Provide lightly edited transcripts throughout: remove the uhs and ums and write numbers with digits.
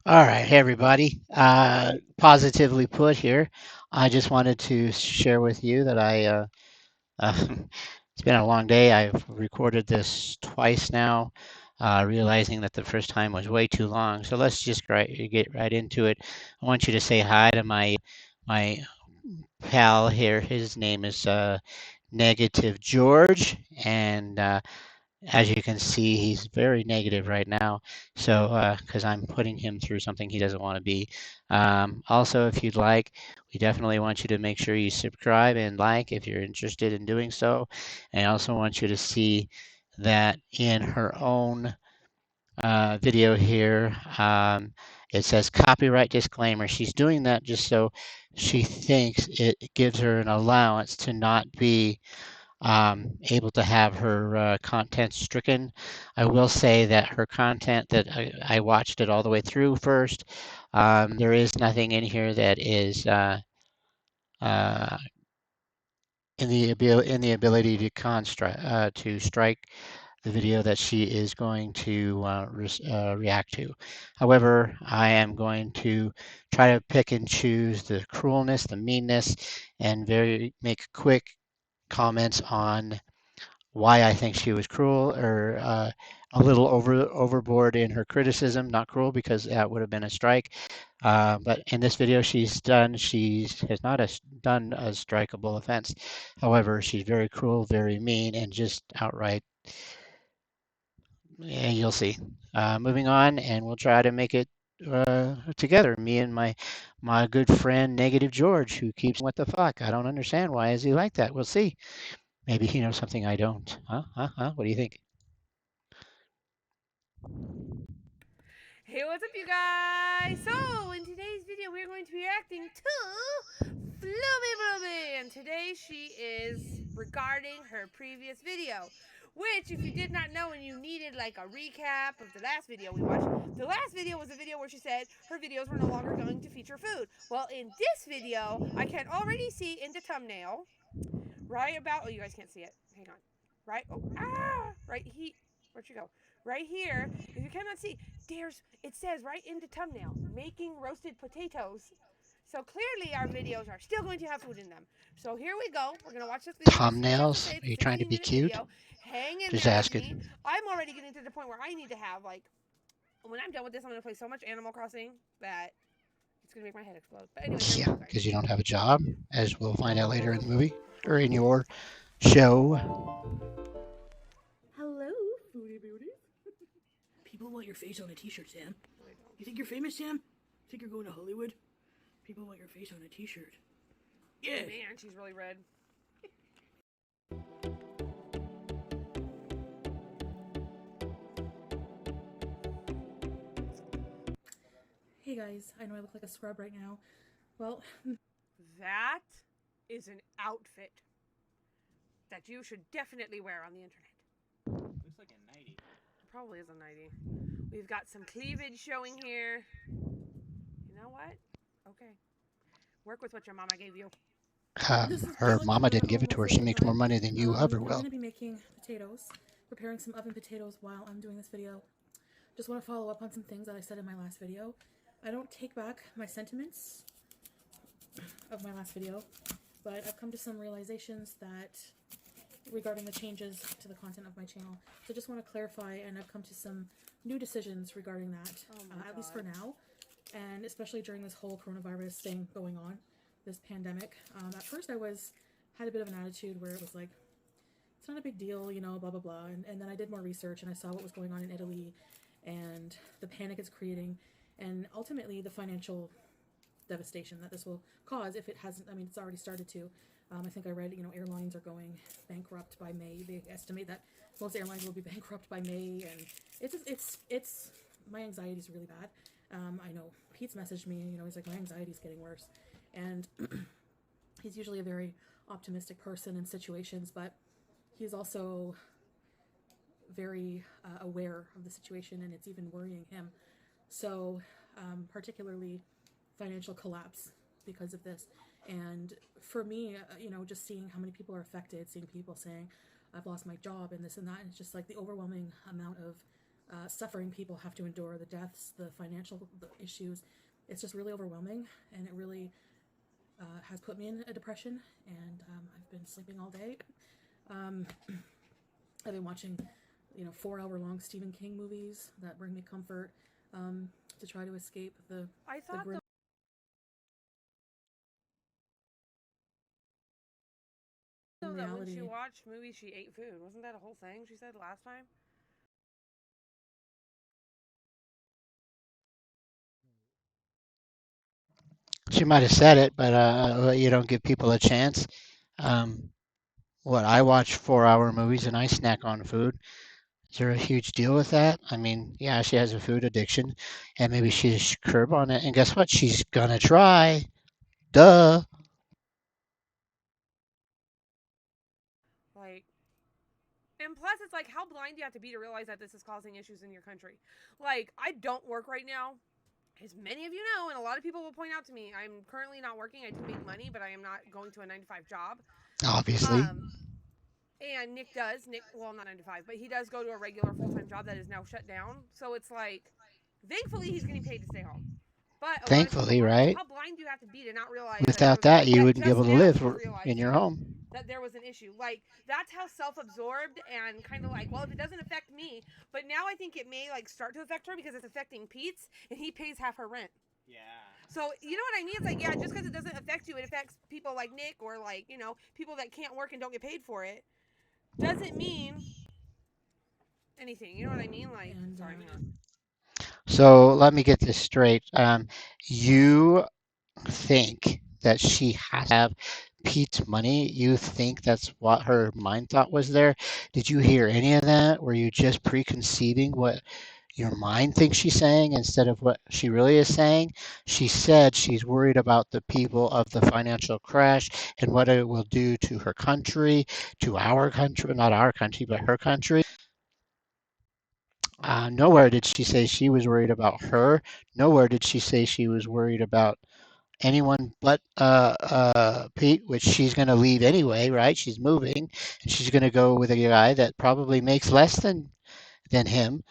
All right, hey everybody. Positively put here. I just wanted to share with you that it's been a long day. I've recorded this twice now, realizing that the first time was way too long. So let's just get right into it. I want you to say hi to my pal here. His name is Negative George, and as you can see, he's very negative right now. So, because I'm putting him through something he doesn't want to be. Also, if you'd like, we definitely want you to make sure you subscribe and like if you're interested in doing so. And I also want you to see that in her own video here, it says copyright disclaimer. She's doing that just so she thinks it gives her an allowance to not be able to have her content stricken. I will say that her content that I watched it all the way through first. There is nothing in here that is uh, in the ability to to strike the video that she is going to react to. However, I am going to try to pick and choose the cruelness, the meanness, and very make quick comments on why I think she was cruel or a little overboard in her criticism. Not cruel because that would have been a strike. But in this video, she has not done a strikeable offense. However, she's very cruel, very mean, and just outright. And you'll see. Moving on, and we'll try to make it together. Me and my good friend Negative George, who keeps what the fuck. I don't understand why is he like that. We'll see. Maybe he knows something I don't. Huh? Huh? Huh? What do you think? Hey, what's up, you guys? So, in today's video, we're going to be reacting to Floomy Bloomy, and today she is regarding her previous video. Which, if you did not know and you needed like a recap of the last video we watched, the last video was a video where she said her videos were no longer going to feature food. Well, in this video, I can already see in the thumbnail, right about, oh, you guys can't see it. Hang on. Right, oh, right, where'd you go? Right here, if you cannot see, it says right in the thumbnail, making roasted potatoes. So clearly our videos are still going to have food in them. So here we go. We're going to watch this video. Let's see what she has to Thumbnails? say. It's Are a you trying to be 15-minute cute? video. Hang in Just there with me. asking. I'm already getting to the point where I need to have, like, when I'm done with this, I'm going to play so much Animal Crossing that it's going to make my head explode. But anyway, here we Yeah, go, guys. because you don't have a job, as we'll find out later in the movie or in your show. Hello, foodie beauty. People want your face on a t-shirt, Sam. You think you're famous, Sam? Think you're going to Hollywood? People want your face on a t-shirt. Yeah. Man, she's really red. Hey guys, I know I look like a scrub right now. Well, That is an outfit that you should definitely wear on the internet. Looks like a nightie. It probably is a nightie. We've got some cleavage showing here. You know what? Okay. Work with what your mama gave you. this is Her probably mama gonna run didn't give it to her. almost the She whole makes more time. money than you ever We're will. gonna be making potatoes, preparing some oven potatoes while I'm doing this video. Just want to follow up on some things that I said in my last video. I don't take back my sentiments of my last video, but I've come to some realizations that regarding the changes to the content of my channel. So just want to clarify, and I've come to some new decisions regarding that, at least for now, and especially during this whole coronavirus thing going on, this pandemic. At first I had a bit of an attitude where it was like, it's not a big deal, you know, blah, blah, blah. And then I did more research and I saw what was going on in Italy and the panic it's creating and ultimately the financial devastation that this will cause if it hasn't. I mean, it's already started to. I think I read, you know, airlines are going bankrupt by May. They estimate that most airlines will be bankrupt by May, and it's my anxiety is really bad. I know Pete's messaged me, you know, he's like, my anxiety is getting worse, and he's usually a very optimistic person in situations, but he's also very aware of the situation, and it's even worrying him. So, particularly financial collapse because of this. And for me, you know, just seeing how many people are affected, seeing people saying, I've lost my job and this and that, and it's just like the overwhelming amount of suffering people have to endure, the deaths, the financial issues. It's just really overwhelming, and it really has put me in a depression, and I've been sleeping all day. I've been watching, 4-hour-long Stephen King movies that bring me comfort, to try to escape the I thought grim that when reality. she watched movies, she ate food. Wasn't that a whole thing she said last time? She might have said it, but you don't give people a chance. Um, I watch 4-hour movies and I snack on food. Is there a huge deal with that? I mean, yeah, she has a food addiction and maybe she should curb on it. And guess what? She's gonna try. Duh. Like, and plus, it's like, how blind do you have to be to realize that this is causing issues in your country? Like, I don't work right now, as many of you know, and a lot of people will point out to me, I'm currently not working. I do make money, but I am not going to a 9 to 5 job. Obviously. Um, and Nick does. Nick, well, not 9 to 5, but he does go to a regular full time job that is now shut down. So it's like, thankfully, he's getting paid to stay home. But a lot of people Thankfully, aren't. So right? how blind do you have to be to not realize that there Without was an that, issue? you Yeah, wouldn't be just able to now live she in realized your home. that there was an issue. Like, that's how self-absorbed and kind of like, well, if it doesn't affect me, but now I think it may like start to affect her because it's affecting Pete's, and he pays half her rent. Yeah. So you know what I mean? It's like, yeah, just because it doesn't affect you, it affects people like Nick or like, people that can't work and don't get paid for it. Doesn't mean anything. You know what I mean? Like, And sorry, hang on. So let me get this straight. You think that she has to have Pete's money? You think that's what her mind thought was there? Did you hear any of that? Were you just preconceiving what your mind thinks she's saying instead of what she really is saying? She said she's worried about the people of the financial crash and what it will do to her country, to our country, not our country, but her country. Nowhere did she say she was worried about her. Nowhere did she say she was worried about anyone but Pete, which she's going to leave anyway, right? She's moving, and she's going to go with a guy that probably makes less than him,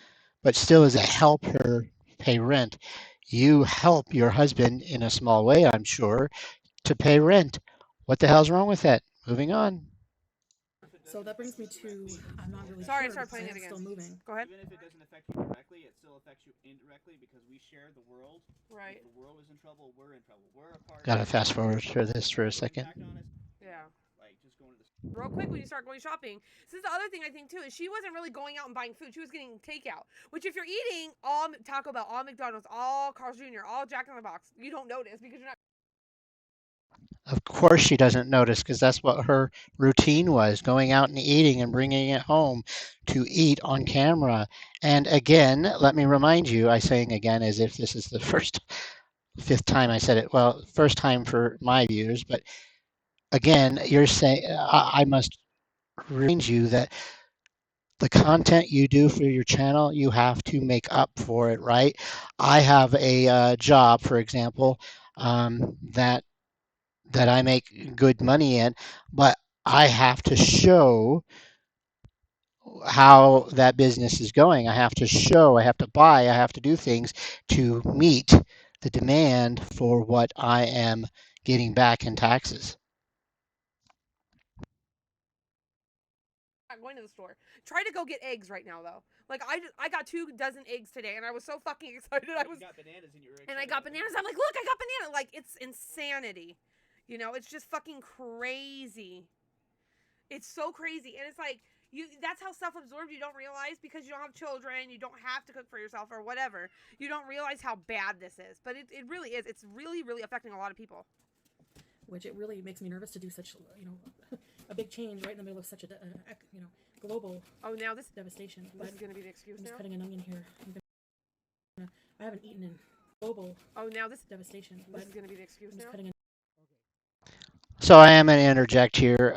but still is a help her pay rent. You help your husband in a small way, I'm sure, to pay rent. What the hell's wrong with that? Moving on. So that brings me to, I'm not really Sorry, I cured started because I playing it am again. still moving. Go ahead. Even if it doesn't affect you directly, it still affects you indirectly because we share the world. Right. If the world is in trouble, we're in trouble. We're a part Gotta of fast forward for this for a the second. impact on us. Yeah. Like just going to the Real quick, when you start going shopping, this is the other thing I think too, is she wasn't really going out and buying food. She was getting takeout. Which, if you're eating all Taco Bell, all McDonald's, all Carl's Jr., all Jack in the Box, you don't notice because you're not. Of course she doesn't notice because that's what her routine was, going out and eating and bringing it home to eat on camera. And again, let me remind you, I saying again as if this is the fifth time I said it. Well, first time for my viewers, but again, you're saying I must remind you that the content you do for your channel, you have to make up for it, right? I have a job, for example, that I make good money in, but I have to show how that business is going. I have to show, I have to buy, I have to do things to meet the demand for what I am getting back in taxes. Going to the store. Try to go get eggs right now though. Like I got 2 dozen eggs today, and I was so fucking excited. I got bananas and you were excited. And I got bananas. I'm like, look, I got banana. Like, it's insanity. It's just fucking crazy. It's so crazy, and it's like that's how self-absorbed you don't realize because you don't have children, you don't have to cook for yourself or whatever. You don't realize how bad this is, but it really is. It's really, really affecting a lot of people. Which it really makes me nervous to do such, a big change right in the middle of such a, global now this devastation. This is gonna be the excuse I'm just now. cutting an onion here. I haven't eaten in global now this devastation. This is gonna be the excuse I'm now. just cutting an So I am going to interject here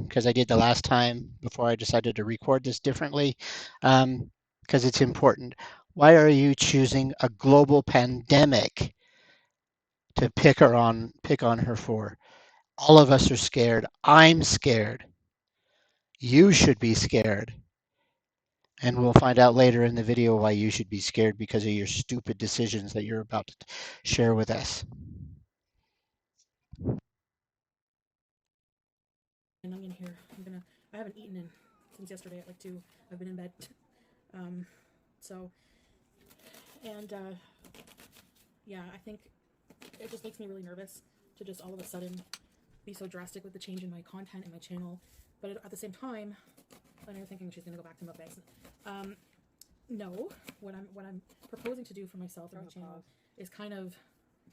because I did the last time before I decided to record this differently because it's important. Why are you choosing a global pandemic to pick on her for? All of us are scared. I'm scared. You should be scared. And we'll find out later in the video why you should be scared because of your stupid decisions that you're about to share with us. And I'm in here. I haven't eaten since yesterday at like 2. I've been in bed. Um, so, and yeah, I think it just makes me really nervous to just all of a sudden be so drastic with the change in my content and my channel. But at the same time, I know you're thinking she's gonna go back to mukbangs. No, what I'm proposing to do for myself and my channel is kind of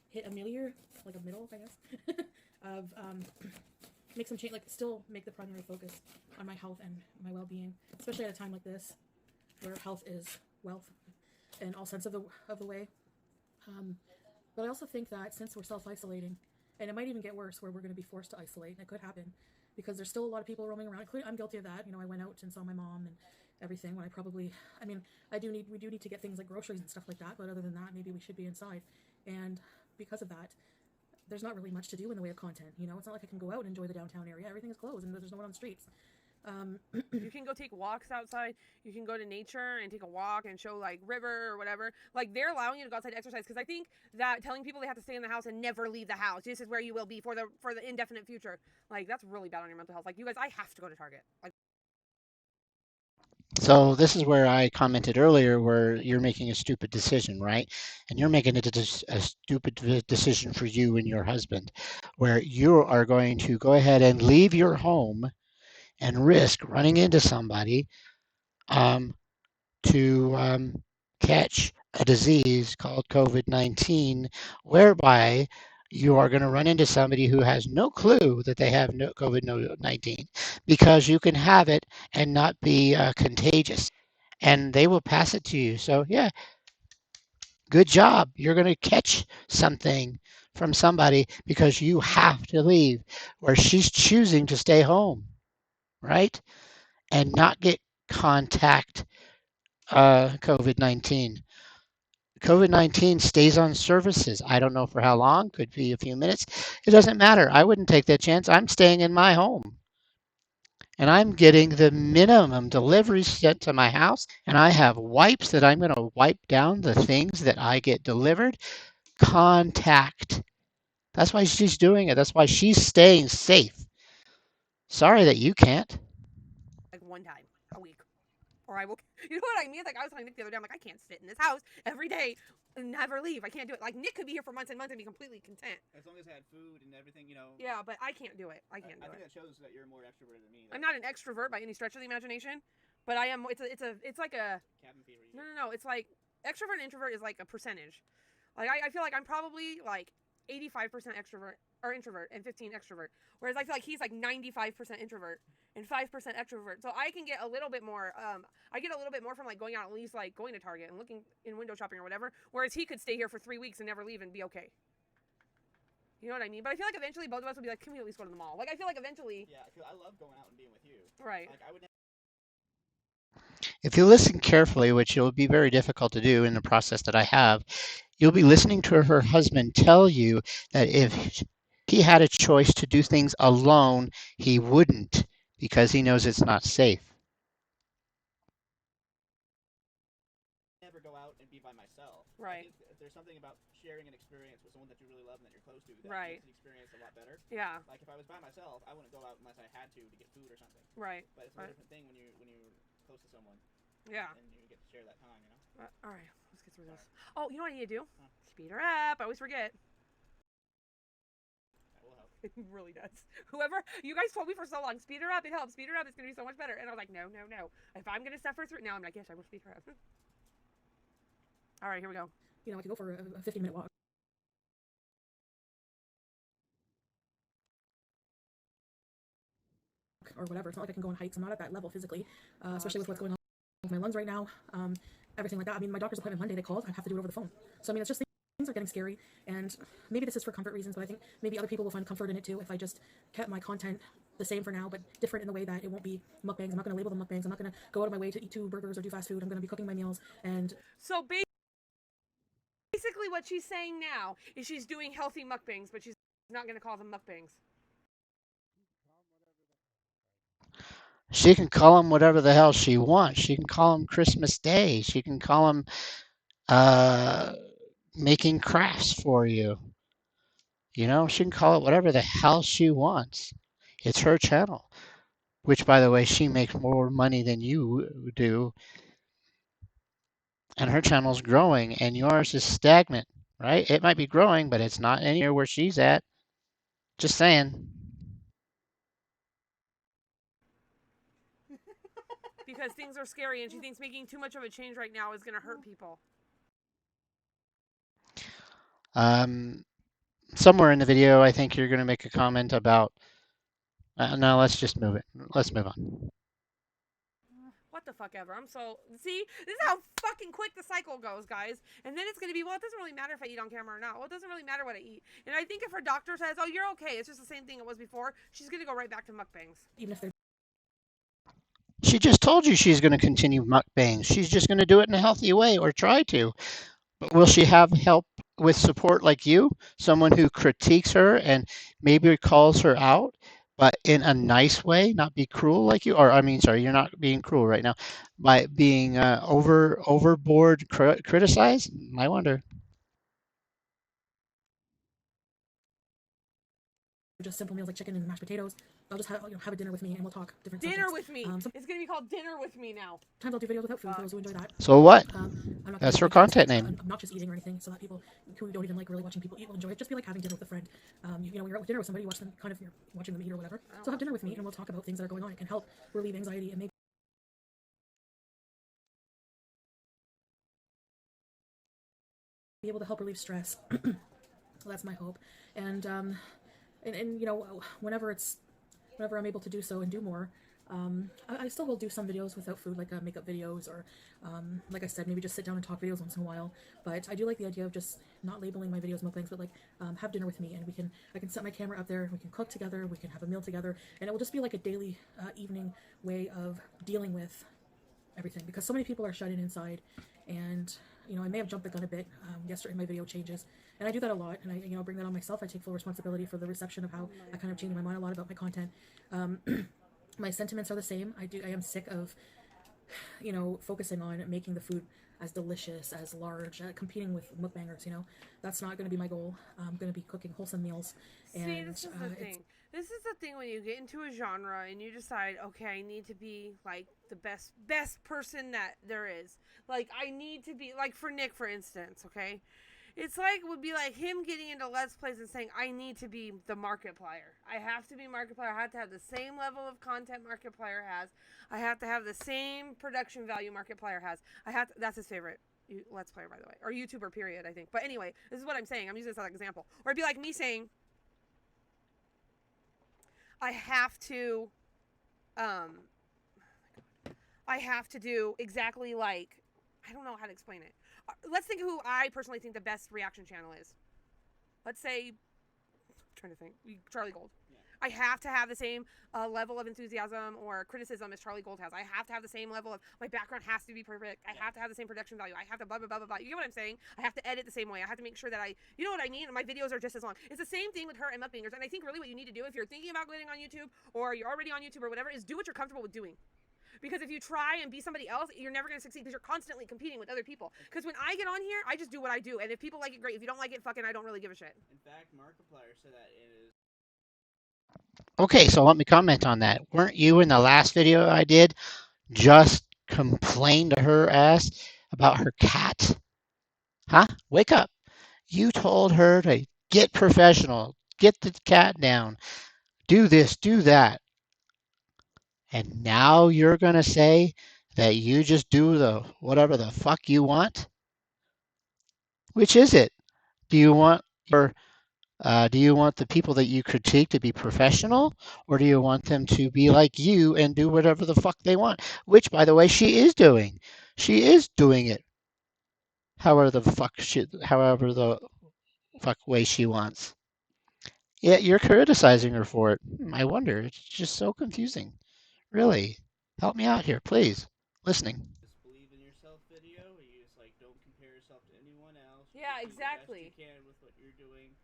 hit a middle, I guess, of make some change, like still make the primary focus on my health and my well-being, especially at a time like this where health is wealth in all sense of the way. But I also think that since we're self-isolating, and it might even get worse where we're going to be forced to isolate, and it could happen because there's still a lot of people roaming around, including I'm guilty of that. I went out and saw my mom and everything when we do need to get things like groceries and stuff like that, but other than that, maybe we should be inside. And because of that, there's not really much to do in the way of content. It's not like I can go out and enjoy the downtown area. Everything is closed and there's no one on the streets. You can go take walks outside. You can go to nature and take a walk and show like river or whatever. Like they're allowing you to go outside to exercise because I think that telling people they have to stay in the house and never leave the house, this is where you will be for the indefinite future. Like that's really bad on your mental health. Like you guys, I have to go to Target. Like. So this is where I commented earlier where you're making a stupid decision, right? And you're making a stupid decision for you and your husband, where you are going to go ahead and leave your home and risk running into somebody um, to catch a disease called COVID-19, whereby you are going to run into somebody who has no clue that they have no COVID-19 because you can have it and not be contagious, and they will pass it to you. So yeah, good job. You're going to catch something from somebody because you have to leave, where she's choosing to stay home, right? And not get contact COVID-19. COVID-19 stays on services. I don't know for how long, could be a few minutes. It doesn't matter. I wouldn't take that chance. I'm staying in my home and I'm getting the minimum deliveries sent to my house. And I have wipes that I'm going to wipe down the things that I get delivered. Contact. That's why she's doing it. That's why she's staying safe. Sorry that you can't. One time a week. Or I will, you know what I mean? Like I was telling Nick the other day, I'm like, I can't sit in this house every day and never leave. I can't do it. Like Nick could be here for months and months and be completely content. As long as I had food and everything, Yeah, but I can't do it. I can't do it. I think that shows that you're more extroverted than me. I'm not an extrovert by any stretch of the imagination, but I am. It's like a cabin fever. No. It's like extrovert and introvert is like a percentage. Like I feel like I'm probably like 85% extrovert or introvert and 15 extrovert. Whereas I feel like he's like 95% introvert and 5% extrovert. So I can get a little bit more. I get a little bit more from like going out, at least like going to Target and looking in window shopping or whatever. Whereas he could stay here for 3 weeks and never leave and be okay. You know what I mean? But I feel like eventually both of us would be like, can we at least go to the mall? Like I feel like eventually. Yeah, I love going out and being with you. Right. Like I would. If you listen carefully, which will be very difficult to do in the process that I have, you'll be listening to her husband tell you that if he had a choice to do things alone, he wouldn't because he knows it's not safe. Never go out and be by myself. Right. I think there's something about sharing an experience with someone that you really love and that you're close to that Right. makes the experience a lot better. Yeah. Like if I was by myself, I wouldn't go out unless I had to get food or something. Right. But it's a different thing when you're close to someone. Yeah. And you get to share that time, All right, let's get through this. Oh, you know what I need to do? Speed her up. I always forget. That will help. It really does. Whoever, you guys told me for so long, speed her up. It helps. Speed her up. It's going to be so much better. And I was like, no. If I'm going to suffer through, now I'm like, yes, I will speed her up. All right, here we go. I could go for a 15-minute walk. Or whatever. It's not like I can go on hikes. I'm not at that level physically, especially with what's going on with my lungs right now. Everything like that. I mean, my doctor's appointment Monday, they called. I have to do it over the phone. So, I mean, it's just things are getting scary. And maybe this is for comfort reasons, but I think maybe other people will find comfort in it too if I just kept my content the same for now, but different in the way that it won't be mukbangs. I'm not going to label them mukbangs. I'm not going to go out of my way to eat 2 burgers or do fast food. I'm going to be cooking my meals. And so basically what she's saying now is she's doing healthy mukbangs, but she's not going to call them mukbangs. She can call them whatever the hell she wants. She can call them Christmas Day. She can call them uh, making crafts for you. You know, she can call it whatever the hell she wants. It's her channel, which, by the way, she makes more money than you do, and her channel's growing, and yours is stagnant, right? It might be growing, but it's not anywhere where she's at. Just saying. Because things are scary and she thinks making too much of a change right now is going to hurt people. Um, somewhere in the video, I think you're going to make a comment about. No, let's just move it. Let's move on. What the fuck ever. I'm so. See? This is how fucking quick the cycle goes, guys. And then it's going to be, well, it doesn't really matter if I eat on camera or not. Well, it doesn't really matter what I eat. And I think if her doctor says, oh, you're okay, it's just the same thing it was before, she's going to go right back to mukbangs. Even if they're She just told you she's going to continue mukbangs. She's just going to do it in a healthy way or try to. But will she have help with support like you? Someone who critiques her and maybe calls her out, but in a nice way, not be cruel like you. Or I mean, sorry, you're not being cruel right now. By being overboard criticized, I wonder. just simple meals like chicken and mashed potatoes, I'll just have a dinner with me and we'll talk different Dinner subjects. with me. It's going to be called Dinner with Me now. Sometimes I'll do videos without food for those who enjoy that. So what? I'm not That's her gonna content like name. obnoxious eating or anything, so that people who don't even like really watching people eat will enjoy it. Just be like having dinner with a friend. You know, when you're out with dinner with somebody, you watch them kind of, you're watching them eat or whatever. So have dinner with me and we'll talk about things that are going on. It can help relieve anxiety and maybe be able to help relieve stress. Well, that's my hope. And you know, whenever I'm able to do so and do more, I still will do some videos without food, like makeup videos, or like I said, maybe just sit down and talk videos once in a while. But I do like the idea of just not labeling my videos mukbangs, but like have dinner with me, and I can set my camera up there, we can cook together, we can have a meal together, and it will just be like a daily evening way of dealing with everything, because so many people are shut in inside. And you know, I may have jumped the gun a bit yesterday. My video changes, and I do that a lot, and I bring that on myself. I take full responsibility for the reception of how I kind of change my mind a lot about my content. My sentiments are the same. I am sick of focusing on making the food as delicious, as large, competing with mukbangers. That's not going to be my goal. I'm going to be cooking wholesome meals. And see, this is the thing. This is the thing when you get into a genre and you decide, okay, I need to be like the best person that there is. Like I need to be like for Nick, for instance. Okay, it's like would be like him getting into Let's Plays and saying, I need to be the Markiplier. I have to be Markiplier. I have to have the same level of content Markiplier has. I have to have the same production value Markiplier has. That's his favorite Let's Player, by the way, or YouTuber, period, I think. But anyway, this is what I'm saying. I'm using this as an example. Or it'd be like me saying, I have to do exactly like, I don't know how to explain it. Let's think who I personally think the best reaction channel is. Let's say, I'm trying to think, Charlie Gold. Yeah. I have to have the same level of enthusiasm or criticism as Charlie Gold has. I have to have the same level of, my background has to be perfect. I have to have the same production value. I have to blah, blah, blah, blah, blah. You get what I'm saying? I have to edit the same way. I have to make sure that you know what I mean? My videos are just as long. It's the same thing with her and mukbangers. And I think really what you need to do if you're thinking about getting on YouTube or you're already on YouTube or whatever is do what you're comfortable with doing. Because if you try and be somebody else, you're never going to succeed because you're constantly competing with other people. Because when I get on here, I just do what I do. And if people like it, great. If you don't like it, fucking I don't really give a shit. In fact, Markiplier said that it is. Okay, so let me comment on that. Weren't you in the last video I did just complain to her ass about her cat? Huh? Wake up. You told her to get professional, get the cat down, do this, do that. And now you're going to say that you just do the whatever the fuck you want? Which is it? Do you want the people that you critique to be professional, or do you want them to be like you and do whatever the fuck they want? Which, by the way, she is doing. She is doing it. However the fuck way she wants. Yet you're criticizing her for it. I wonder. It's just so confusing. Really. Help me out here, please. Listening. This believe in yourself video. You just like don't compare yourself to anyone else. Yeah, just exactly. do the best you can with what you're doing.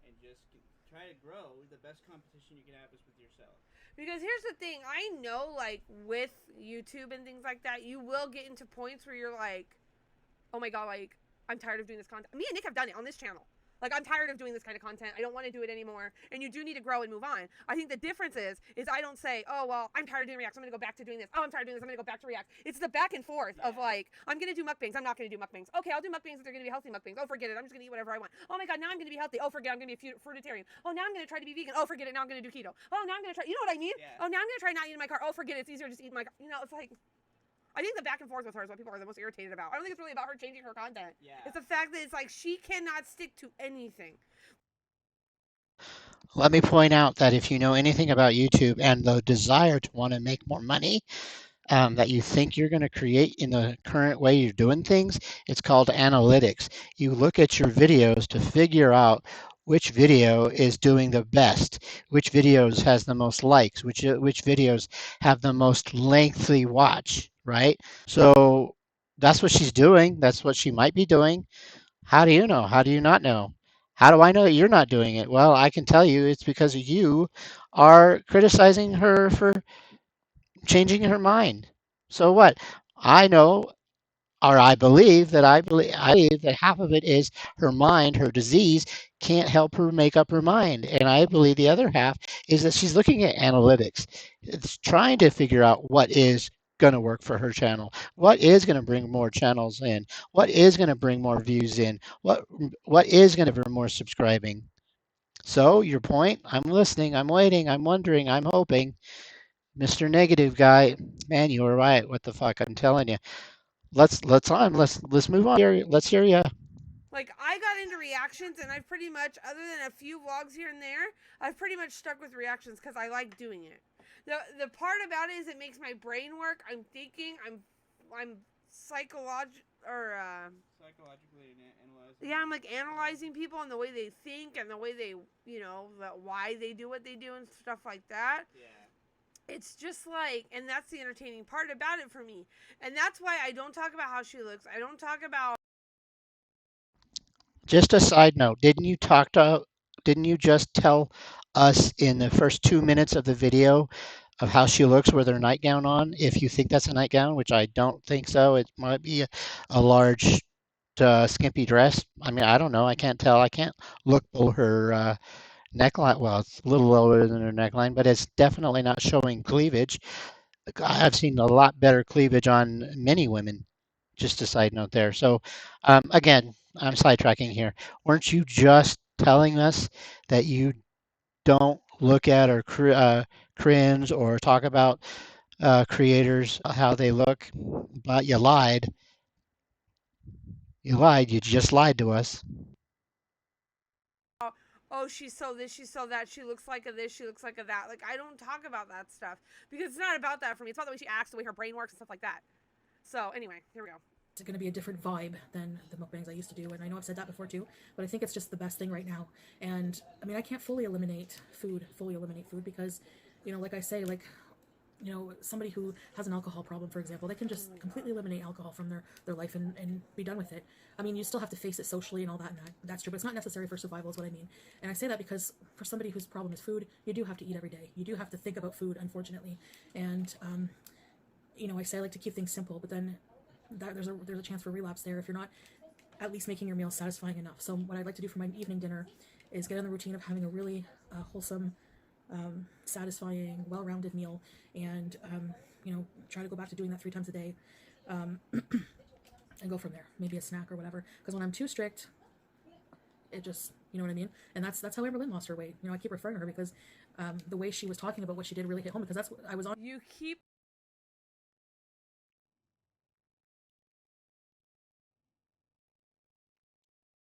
and just try to grow. The best competition you can have is with yourself. Because here's the thing, I know, like, with YouTube and things like that, you will get into points where you're like, oh my god, like, I'm tired of doing this content. Me and Nick have done it on this channel. Like, I'm tired of doing this kind of content. I don't want to do it anymore. And you do need to grow and move on. I think the difference is I don't say, oh, well, I'm tired of doing reacts. I'm going to go back to doing this. Oh, I'm tired of doing this. I'm going to go back to react. It's the back and forth of like, I'm going to do mukbangs. I'm not going to do mukbangs. Okay, I'll do mukbangs if they're going to be healthy mukbangs. Oh, forget it. I'm just going to eat whatever I want. Oh my god, now I'm going to be healthy. Oh, forget it. I'm going to be a fruitarian. Oh, now I'm going to try to be vegan. Oh, forget it. Now I'm going to do keto. Oh, now I'm going to try, you know what I mean? Yeah. Oh, now I'm going to try not eating in my car. Oh, forget it. It's easier to just eat in my car. You know, it's like, I think the back and forth with her is what people are the most irritated about. I don't think it's really about her changing her content. Yeah. It's the fact that it's like she cannot stick to anything. Let me point out that if you know anything about YouTube and the desire to want to make more money, that you think you're going to create in the current way you're doing things, it's called analytics. You look at your videos to figure out which video is doing the best, which videos has the most likes, which videos have the most lengthy watch, right? So that's what she's doing. That's what she might be doing. How do you know? How do you not know? How do I know that you're not doing it? Well, I can tell you it's because you are criticizing her for changing her mind. So what? I know, or I believe that half of it is her mind, her disease can't help her make up her mind. And I believe the other half is that she's looking at analytics. It's trying to figure out what is going to work for her channel, what is going to bring more channels in, what is going to bring more views in, what is going to bring more subscribing. So your point, I'm listening, I'm waiting, I'm wondering, I'm hoping. Mr. Negative Guy, man, you were right. What the fuck? I'm telling you. Let's move on. Let's hear you. Like, I got into reactions, and I've pretty much, other than a few vlogs here and there, I've pretty much stuck with reactions because I like doing it. The part about it is it makes my brain work. I'm thinking. I'm psychologically analyzing. Yeah, I'm like analyzing people and the way they think and the way they, why they do what they do and stuff like that. Yeah. It's just like, and that's the entertaining part about it for me. And that's why I don't talk about how she looks. I don't talk about. Just a side note, didn't you just tell us in the first 2 minutes of the video of how she looks with her nightgown on? If you think that's a nightgown, which I don't think so, it might be a large skimpy dress. I mean, I don't know. I can't tell. I can't look below her neckline. Well, it's a little lower than her neckline, but it's definitely not showing cleavage. I've seen a lot better cleavage on many women. Just a side note there. So, again, I'm sidetracking here. Weren't you just telling us that you don't look at or cringe or talk about creators how they look? But you lied. You lied. You just lied to us. Oh, she's so this, she's so that, she looks like a this, she looks like a that. Like, I don't talk about that stuff because it's not about that for me. It's about the way she acts, the way her brain works, and stuff like that. So, anyway, here we go. It's going to be a different vibe than the mukbangs I used to do, and I know I've said that before too, but I think it's just the best thing right now. And I mean, I can't fully eliminate food because, like I say, like, somebody who has an alcohol problem, for example, they can just completely eliminate alcohol from their life and be done with it. I mean, you still have to face it socially and all that, and that's true, but it's not necessary for survival is what I mean. And I say that because for somebody whose problem is food, you do have to eat every day. You do have to think about food, unfortunately. And, I say I like to keep things simple, but then there's a chance for relapse there if you're not at least making your meals satisfying enough. So what I'd like to do for my evening dinner is get in the routine of having a really wholesome, satisfying, well-rounded meal, and try to go back to doing that 3 times a day, and go from there. Maybe a snack or whatever. Because when I'm too strict, it just, you know what I mean. And that's how Amber Lynn lost her weight. I keep referring to her because the way she was talking about what she did really hit home, because that's what I was on. You keep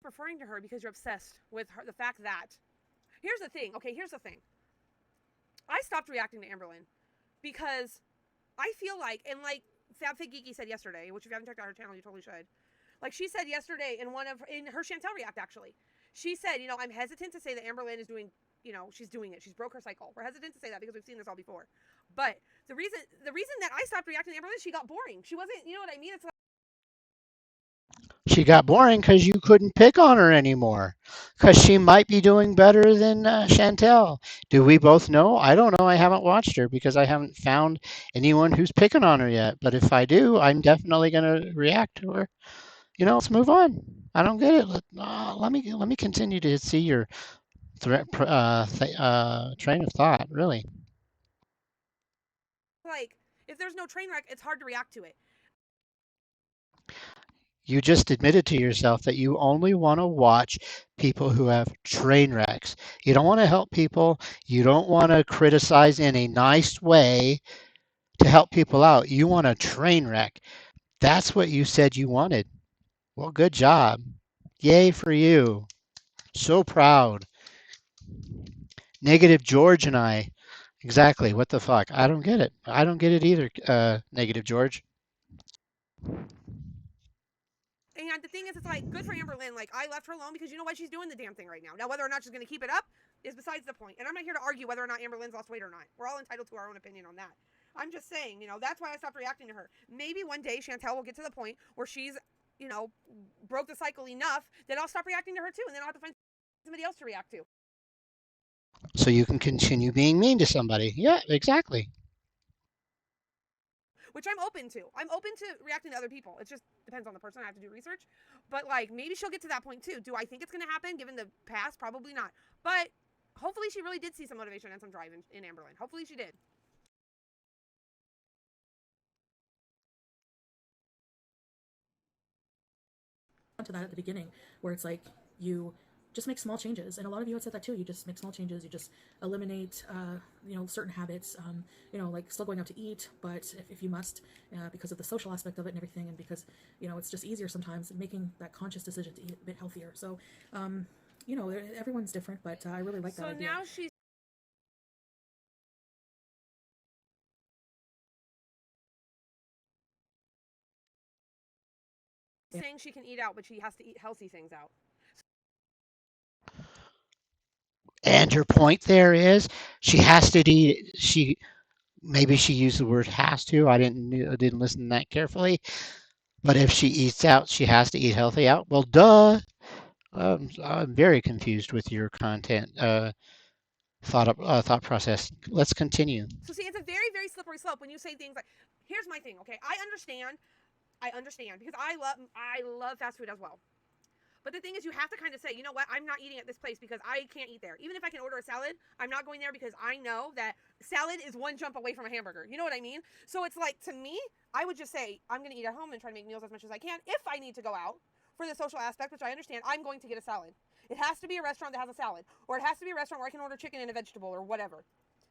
referring to her because you're obsessed with her, the fact that. Here's the thing. Okay, here's the thing. I stopped reacting to Amberlynn because I feel like, and like FabFig Geeky said yesterday, which if you haven't checked out her channel, you totally should. Like she said yesterday in her Chantel React actually, she said, I'm hesitant to say that Amberlynn is doing, she's doing it. She's broke her cycle. We're hesitant to say that because we've seen this all before. But the reason that I stopped reacting to Amberlynn, she got boring. She wasn't, you know what I mean? It's like She got boring because you couldn't pick on her anymore. Because she might be doing better than Chantel. Do we both know? I don't know. I haven't watched her because I haven't found anyone who's picking on her yet. But if I do, I'm definitely going to react to her. Let's move on. I don't get it. Let me continue to see your train of thought. Really, Like, if there's no train wreck, it's hard to react to it. you just admitted to yourself that you only want to watch people who have train wrecks. You don't want to help people. You don't want to criticize in a nice way to help people out. You want a train wreck. That's what you said you wanted. Well, good job. Yay for you. So proud. Negative George and I. Exactly. What the fuck? I don't get it. I don't get it either, Negative George. And the thing is, it's like, good for Amber Lynn. Like, I left her alone because you know why she's doing the damn thing right now. Now, whether or not she's going to keep it up is besides the point. And I'm not here to argue whether or not Amber Lynn's lost weight or not. We're all entitled to our own opinion on that. I'm just saying, that's why I stopped reacting to her. Maybe one day Chantel will get to the point where she's, broke the cycle enough that I'll stop reacting to her too. And then I'll have to find somebody else to react to. So you can continue being mean to somebody. Yeah, exactly. Which I'm open to. I'm open to reacting to other people. It just depends on the person. I have to do research. But, like, maybe she'll get to that point, too. Do I think it's going to happen given the past? Probably not. But hopefully she really did see some motivation and some drive in Amberlyn. Hopefully she did. To that at the beginning, where it's like you just make small changes, and a lot of you had said that too. You just make small changes. You just eliminate, certain habits. Like still going out to eat, but if you must, because of the social aspect of it and everything, and because it's just easier sometimes making that conscious decision to eat a bit healthier. So, everyone's different, but I really like that idea. So now she's saying she can eat out, but she has to eat healthy things out. And her point there is she has to eat. Maybe she used the word has to. I didn't listen that carefully. But if she eats out, she has to eat healthy out. Well, duh. I'm very confused with your content thought process. Let's continue. So see, it's a very, very slippery slope when you say things like, "Here's my thing." Okay, I understand because I love fast food as well. But the thing is, you have to kind of say, you know what, I'm not eating at this place because I can't eat there. Even if I can order a salad, I'm not going there because I know that salad is one jump away from a hamburger. You know what I mean? So it's like, to me, I would just say, I'm going to eat at home and try to make meals as much as I can. If I need to go out for the social aspect, which I understand, I'm going to get a salad. It has to be a restaurant that has a salad. Or it has to be a restaurant where I can order chicken and a vegetable or whatever.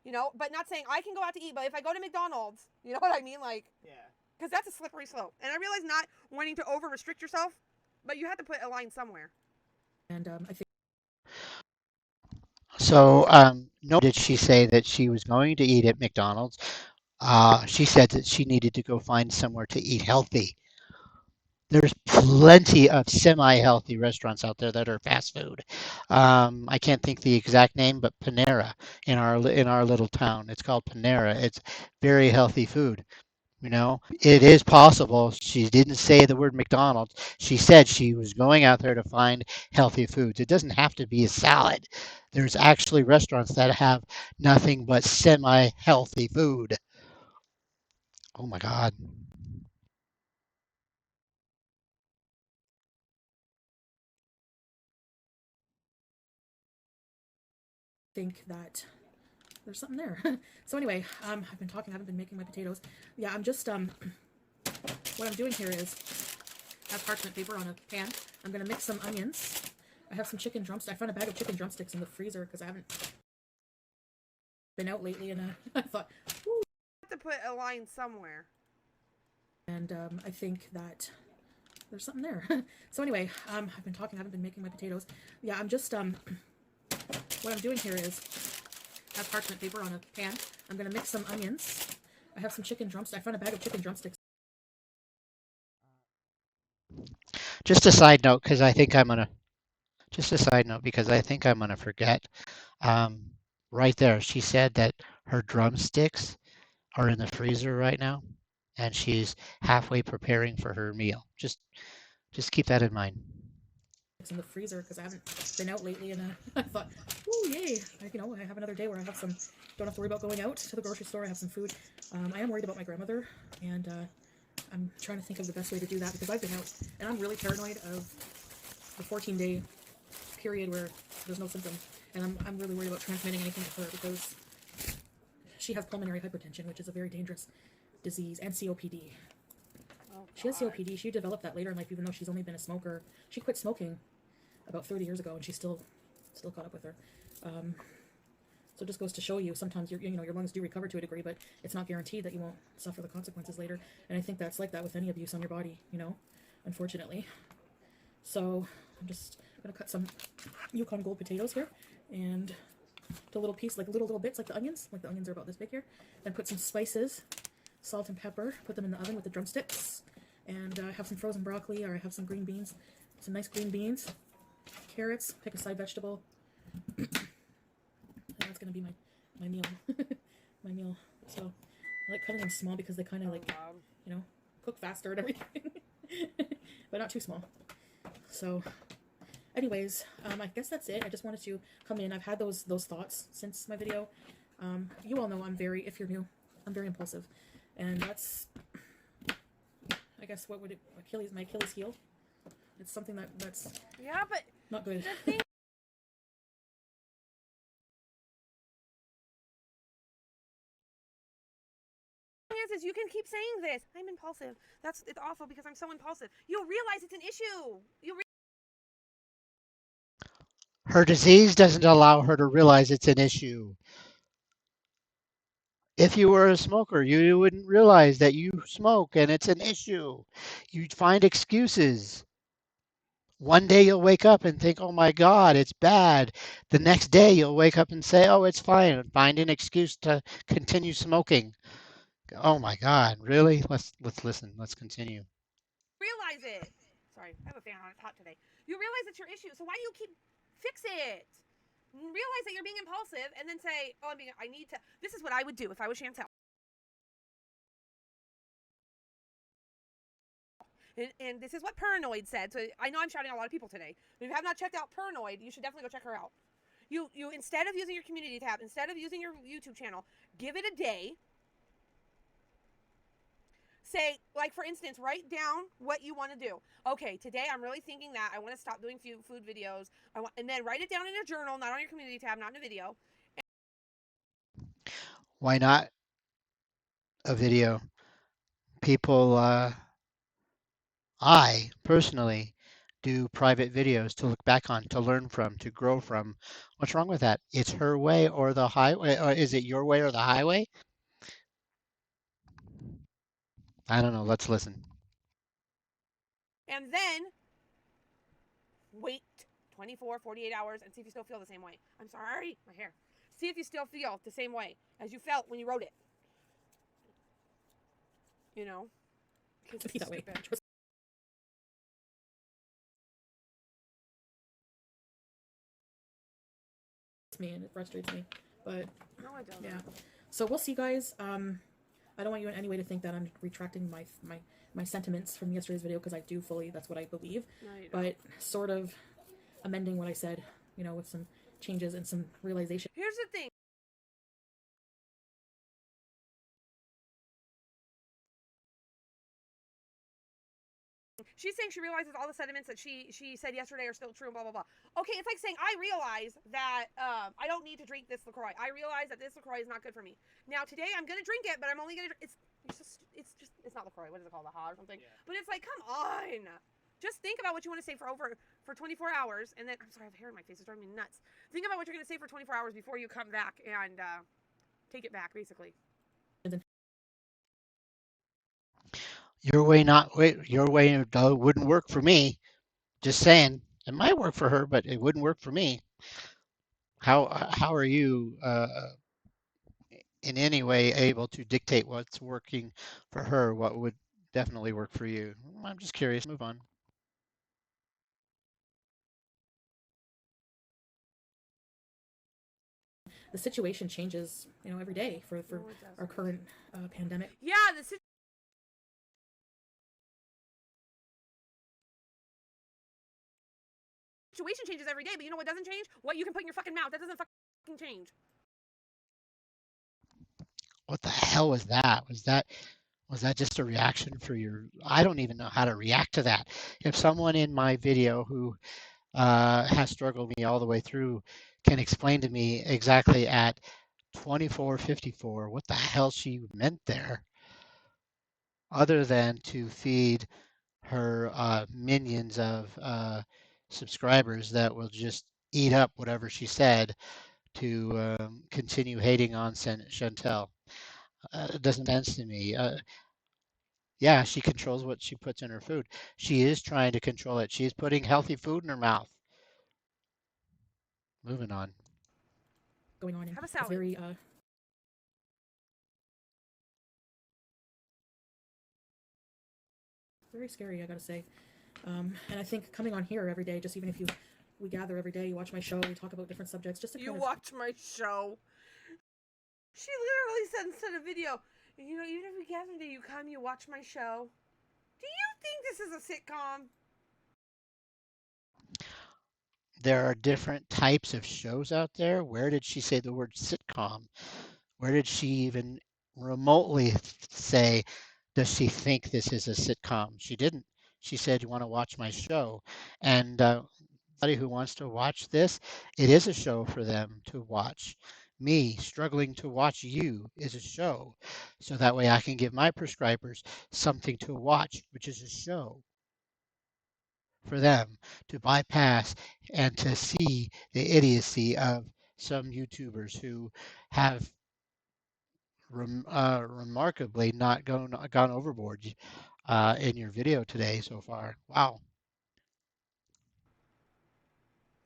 But not saying I can go out to eat, but if I go to McDonald's, you know what I mean? Like, Yeah. because that's a slippery slope. And I realize not wanting to over restrict yourself, but you have to put a line somewhere. And I think So, no, did she say that she was going to eat at McDonald's? She said that she needed to go find somewhere to eat healthy. There's plenty of semi-healthy restaurants out there that are fast food. I can't think the exact name, but Panera in our little town. It's called Panera. It's very healthy food. It is possible. She didn't say the word McDonald's. She said she was going out there to find healthy foods. It doesn't have to be a salad. There's actually restaurants that have nothing but semi-healthy food. Oh my God. that there's something there. So anyway, I've been talking. I haven't been making my potatoes. Yeah, I'm just what I'm doing here is I have parchment paper on a pan. I'm gonna mix some onions. I have some chicken drumsticks. I found a bag of chicken drumsticks in the freezer because I haven't been out lately, and I thought, ooh. You have to put a line somewhere. And I think that there's something there. So anyway, I've been talking. I haven't been making my potatoes. Yeah, I'm just what I'm doing here is I have parchment paper on a pan. I'm gonna mix some onions. I have some chicken drumsticks. I found a bag of chicken drumsticks. Just a side note, because I think I'm gonna. Just a side note, because I think I'm gonna forget. Um, right there, she said that her drumsticks are in the freezer right now, and she's halfway preparing for her meal. Just keep that in mind. in the freezer because I haven't been out lately, and I thought, oh yay, I have another day where I have some, don't have to worry about going out to the grocery store. I have some food. I am worried about my grandmother, and I'm trying to think of the best way to do that because I've been out, and I'm really paranoid of the 14-day period where there's no symptoms, and I'm really worried about transmitting anything to her because she has pulmonary hypertension, which is a very dangerous disease, and COPD. She has COPD. She developed that later in life, even though she's only been a smoker. She quit smoking about 30 years ago, and she's still caught up with her. So it just goes to show you, sometimes your lungs do recover to a degree, but it's not guaranteed that you won't suffer the consequences later. And I think that's like that with any abuse on your body, unfortunately. So I'm just gonna cut some Yukon Gold potatoes here, and a little piece, like little bits, like the onions. Like the onions are about this big here. Then put some spices, salt and pepper. Put them in the oven with the drumsticks. And I have some frozen broccoli, or I have some green beans, some nice green beans, carrots. Pick a side vegetable. And that's gonna be my meal. My meal. So I like cutting them small because they kind of cook faster and everything, but not too small. So, anyways, I guess that's it. I just wanted to come in. I've had those thoughts since my video. You all know if you're new, I'm very impulsive, and that's, I guess, my Achilles heel. It's something that's but not good. the thing is you can keep saying this. I'm impulsive. It's awful because I'm so impulsive. You'll realize it's an issue. Her disease doesn't allow her to realize it's an issue. If you were a smoker, you wouldn't realize that you smoke and it's an issue. You'd find excuses. One day you'll wake up and think, oh my God, it's bad. The next day you'll wake up and say, oh, it's fine, and find an excuse to continue smoking. Oh my God, really? Let's listen. Let's continue. Realize it. Sorry, I have a fan on. It's hot today. You realize it's your issue. So why do you keep fix it? Realize that you're being impulsive, and then say, "Oh, I need to." This is what I would do if I was Chantel. And this is what Paranoid said. So I know I'm shouting at a lot of people today. If you have not checked out Paranoid, you should definitely go check her out. You instead of using your community tab, instead of using your YouTube channel, give it a day. Say, like, for instance, write down what you want to do. Okay, today I'm really thinking that I want to stop doing food videos. And then write it down in a journal, not on your community tab, not in a video. Why not a video? People, I personally do private videos to look back on, to learn from, to grow from. What's wrong with that? It's her way or the highway, or is it your way or the highway? I don't know. Let's listen. And then wait 24, 48 hours and see if you still feel the same way. I'm sorry, my hair. See if you still feel the same way as you felt when you wrote it. Because it's That way. stupid. Me, and it frustrates me, but No, I don't. yeah. So we'll see, guys. I don't want you in any way to think that I'm retracting my sentiments from yesterday's video, because I do fully, that's what I believe. No, you don't. But sort of amending what I said, with some changes and some realization. Here's the thing. She's saying she realizes all the sentiments that she said yesterday are still true and blah, blah, blah. Okay, it's like saying, I realize that I don't need to drink this LaCroix. I realize that this LaCroix is not good for me. Now, today I'm going to drink it, but I'm only going to... It's not LaCroix. What is it called? A Ha or something? Yeah. But it's like, come on. Just think about what you want to say for 24 hours, and then... I'm sorry, I have hair in my face. It's driving me nuts. Think about what you're going to say for 24 hours before you come back and take it back, basically. Your way wouldn't work for me. Just saying. It might work for her, but it wouldn't work for me. How are you in any way able to dictate what's working for her? What would definitely work for you? I'm just curious. Move on. The situation changes, every day for our current pandemic. Yeah, the situation situation changes every day, but you know what doesn't change? What you can put in your fucking mouth. That doesn't fucking change. What the hell was that? Was that just a reaction for your? I don't even know how to react to that. If someone in my video who has struggled me all the way through can explain to me exactly at 24:54 what the hell she meant there, other than to feed her minions of subscribers that will just eat up whatever she said to continue hating on Chantel. It doesn't make sense to me. Yeah, she controls what she puts in her food. She is trying to control it. She's putting healthy food in her mouth. Moving on. Going on, and Have a it's salad. very scary, I gotta say. And I think coming on here every day, just even if we gather every day, you watch my show, we talk about different subjects, just to You kind of watch my show. She literally said instead of video, you know, even if we gather today, you come, you watch my show. Do you think this is a sitcom? There are different types of shows out there. Where did she say the word sitcom? Where did she even remotely say, does she think this is a sitcom? She didn't. She said, you want to watch my show. And anybody who wants to watch this, it is a show for them to watch. Me struggling to watch you is a show. So that way I can give my prescribers something to watch, which is a show for them to bypass and to see the idiocy of some YouTubers who have remarkably not gone overboard in your video today so far. Wow.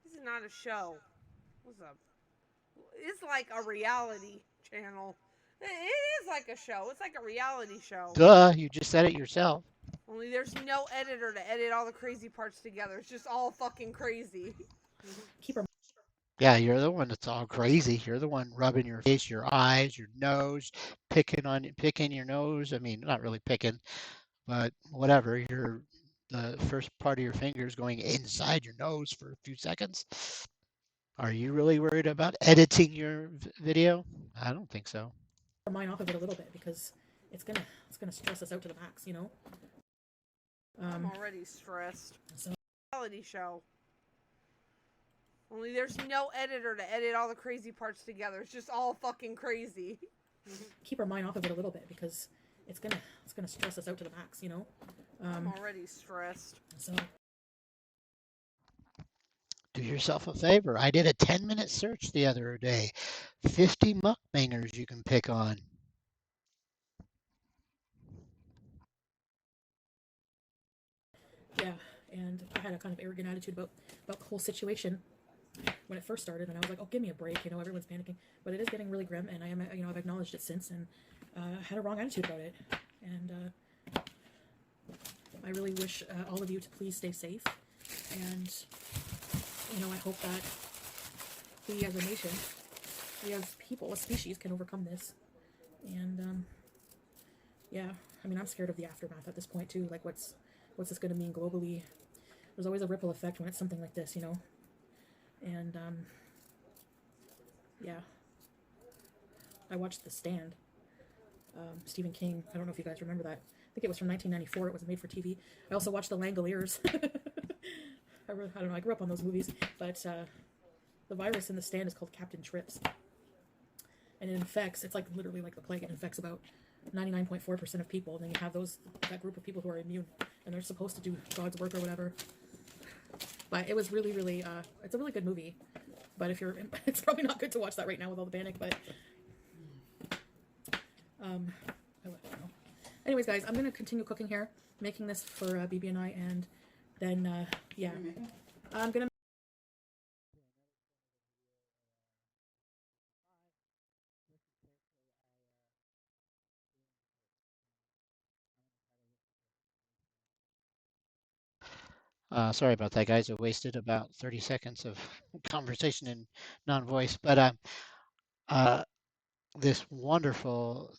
This is not a show. What's up? It's like a reality channel. It is like a show. It's like a reality show. Duh, you just said it yourself. Only there's no editor to edit all the crazy parts together. It's just all fucking crazy. keep our Yeah, you're the one that's all crazy. You're the one rubbing your face, your eyes, your nose, picking your nose. I mean, not really picking, but whatever. You're the first part of your fingers going inside your nose for a few seconds. Are you really worried about editing your video? I don't think so. mind off of it a little bit, because it's gonna stress us out to the max, you know. I'm already stressed. So Reality show. Only there's no editor to edit all the crazy parts together. It's just all fucking crazy. keep our mind off of it a little bit, because it's gonna stress us out to the max, you know. I'm already stressed. So Do yourself a favor. I did a 10-minute search the other day. 50 mukbangers you can pick on. yeah, and I had a kind of arrogant attitude about the whole situation when it first started, and I was like, oh, give me a break, you know, everyone's panicking. But it is getting really grim, and I am, you know, I've acknowledged it since, and had a wrong attitude about it. And I really wish all of you to please stay safe, and you know, I hope that we as a nation, we as people, a species, can overcome this. And yeah, I mean, I'm scared of the aftermath at this point too. Like, what's this going to mean globally? There's always a ripple effect when it's something like this, you know. And yeah, I watched The Stand. Stephen King. I don't know if you guys remember that. I think it was from 1994. It was made for TV. I also watched The Langoliers. I don't know. I grew up on those movies, but the virus in The Stand is called Captain Trips, and it infects. It's like literally like the plague. It infects about 99.4% of people, and then you have that group of people who are immune, and they're supposed to do God's work or whatever. But it was really, really, it's a really good movie. But if you're, it's probably not good to watch that right now with all the panic. But I don't know. Anyways, guys, I'm gonna continue cooking here, making this for BB and I, and then yeah, I'm gonna. Sorry about that, guys. I wasted about 30 seconds of conversation in non-voice, but uh, this wonderful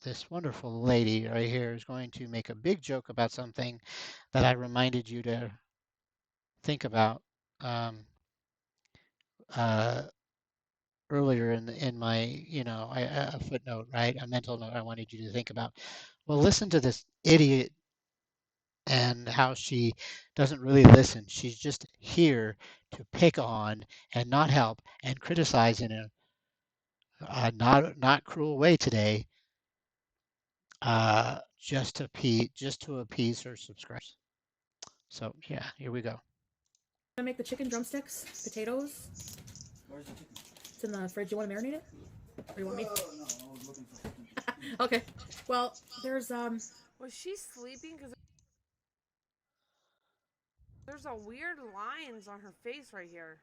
lady right here is going to make a big joke about something that I reminded you to think about. Um, earlier in my, a footnote, right? A mental note I wanted you to think about. Well, listen to this idiot and how she doesn't really listen. She's just here to pick on and not help and criticize in a not cruel way today, just to appease her subscribers. So yeah, here we go. I'm gonna make the chicken drumsticks, potatoes. Where's the chicken? It's in the fridge. You want to marinate it? Or you want me? No, I was looking for chicken. Okay. Well, there's Was she sleeping? Because there's a weird lines on her face right here.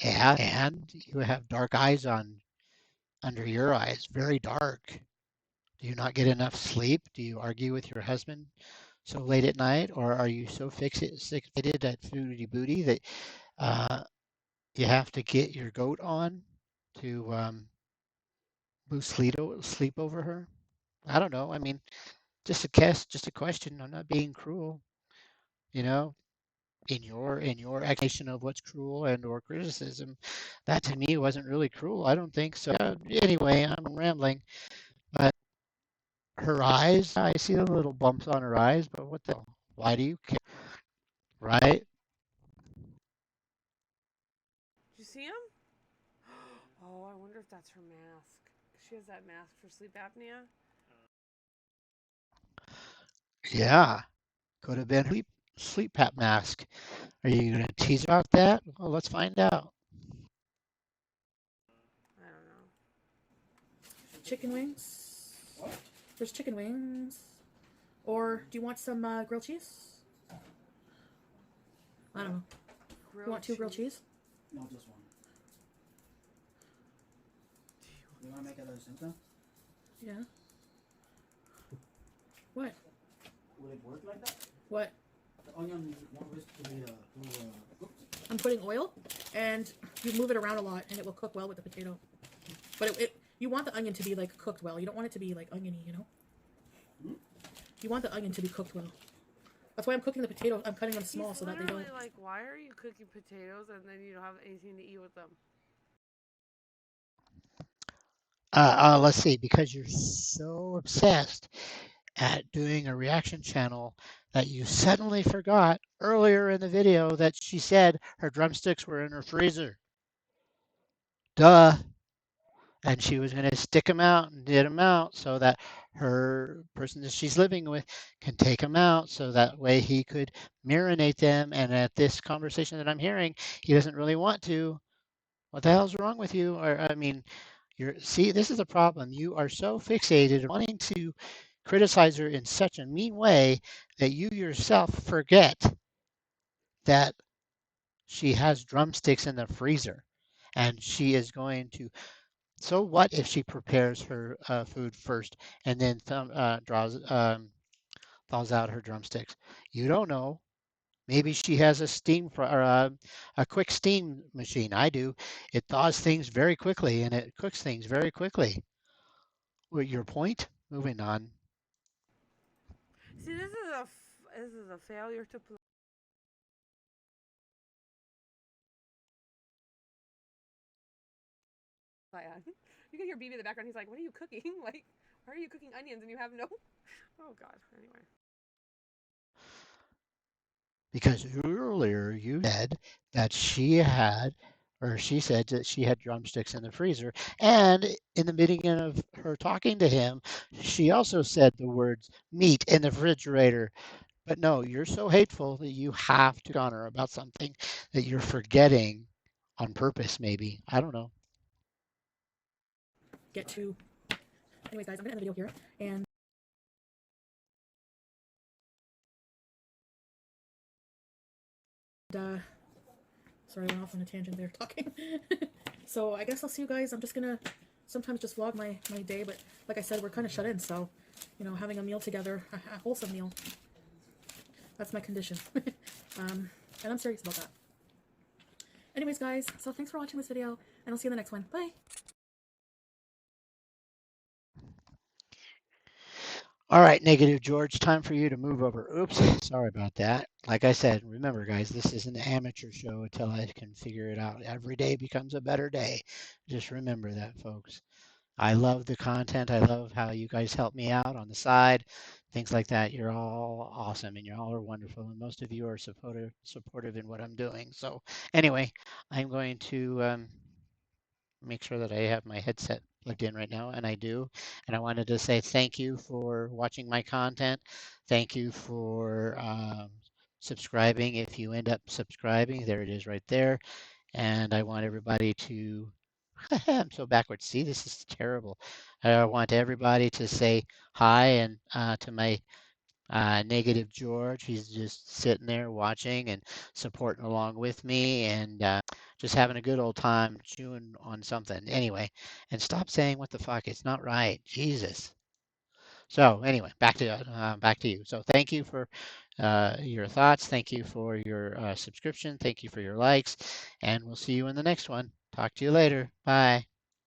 And you have dark eyes under your eyes, very dark. Do you not get enough sleep? Do you argue with your husband so late at night, or are you so fixated at foodie booty that you have to get your goat on to boost sleep over her? I don't know. I mean, just a question. I'm not being cruel. You know, in your explanation of what's cruel and or criticism, that to me wasn't really cruel. I don't think so. Anyway, I'm rambling, but her eyes, I see the little bumps on her eyes, but what the hell? Why do you care? Right? Did you see him? Oh, I wonder if that's her mask. She has that mask for sleep apnea. Yeah. Could have been sleep pap mask. Are you going to tease about that? Well, let's find out. I don't know. chicken wings. There's chicken wings. Or do you want some grilled cheese? I don't know. You want 2 grilled cheese? No, just one. You want to make it a center? Yeah. What? Will it work like that? What? The onion won't risk to be cooked? I'm putting oil, and you move it around a lot, and it will cook well with the potato. But you want the onion to be like cooked well. You don't want it to be like oniony, you know? You want the onion to be cooked well. That's why I'm cooking the potatoes. I'm cutting them small so that they don't. Like, why are you cooking potatoes and then you don't have anything to eat with them? Let's see, because you're so obsessed at doing a reaction channel that you suddenly forgot earlier in the video that she said her drumsticks were in her freezer. Duh. And she was going to stick them out and get them out so that her person that she's living with can take them out so that way he could marinate them. And at this conversation that I'm hearing, he doesn't really want to. What the hell's wrong with you? Or I mean, this is a problem. You are so fixated on wanting to criticize her in such a mean way that you yourself forget that she has drumsticks in the freezer and she is going to. So what if she prepares her food first and then thaws out her drumsticks? You don't know. Maybe she has a a quick steam machine. I do. It thaws things very quickly and it cooks things very quickly. Your point? Moving on. See, this is a failure to play on. You can hear BB in the background. He's like, "What are you cooking? Like, why are you cooking onions and you have no?" Oh God. Anyway. Because earlier you said that she said that she had drumsticks in the freezer. And in the beginning of her talking to him, she also said the words meat in the refrigerator. But no, you're so hateful that you have to honor about something that you're forgetting on purpose, maybe. I don't know. Get to. Anyways, guys, I'm gonna end the video here, and sorry, I went off on a tangent there talking. So I guess I'll see you guys. I'm just gonna sometimes just vlog my day, but like I said, we're kind of shut in, so having a meal together, a wholesome meal. That's my condition. And I'm serious about that. Anyways, guys, so thanks for watching this video, and I'll see you in the next one. Bye. All right, Negative George, time for you to move over. Oops, sorry about that. Like I said, remember, guys, this is an amateur show until I can figure it out. Every day becomes a better day. Just remember that, folks. I love the content. I love how you guys help me out on the side, things like that. You're all awesome and you all are wonderful. And most of you are supportive in what I'm doing. So anyway, I'm going to make sure that I have my headset plugged in right now, and I do. And I wanted to say thank you for watching my content. Thank you for subscribing. If you end up subscribing, there it is right there. And I want everybody to I'm so backwards. See, this is terrible. I want everybody to say hi and to my Negative George. He's just sitting there watching and supporting along with me and just having a good old time chewing on something. Anyway, and stop saying what the fuck. It's not right. Jesus. So anyway, back to you. So thank you for your thoughts. Thank you for your subscription. Thank you for your likes, and we'll see you in the next one. Talk to you later. Bye.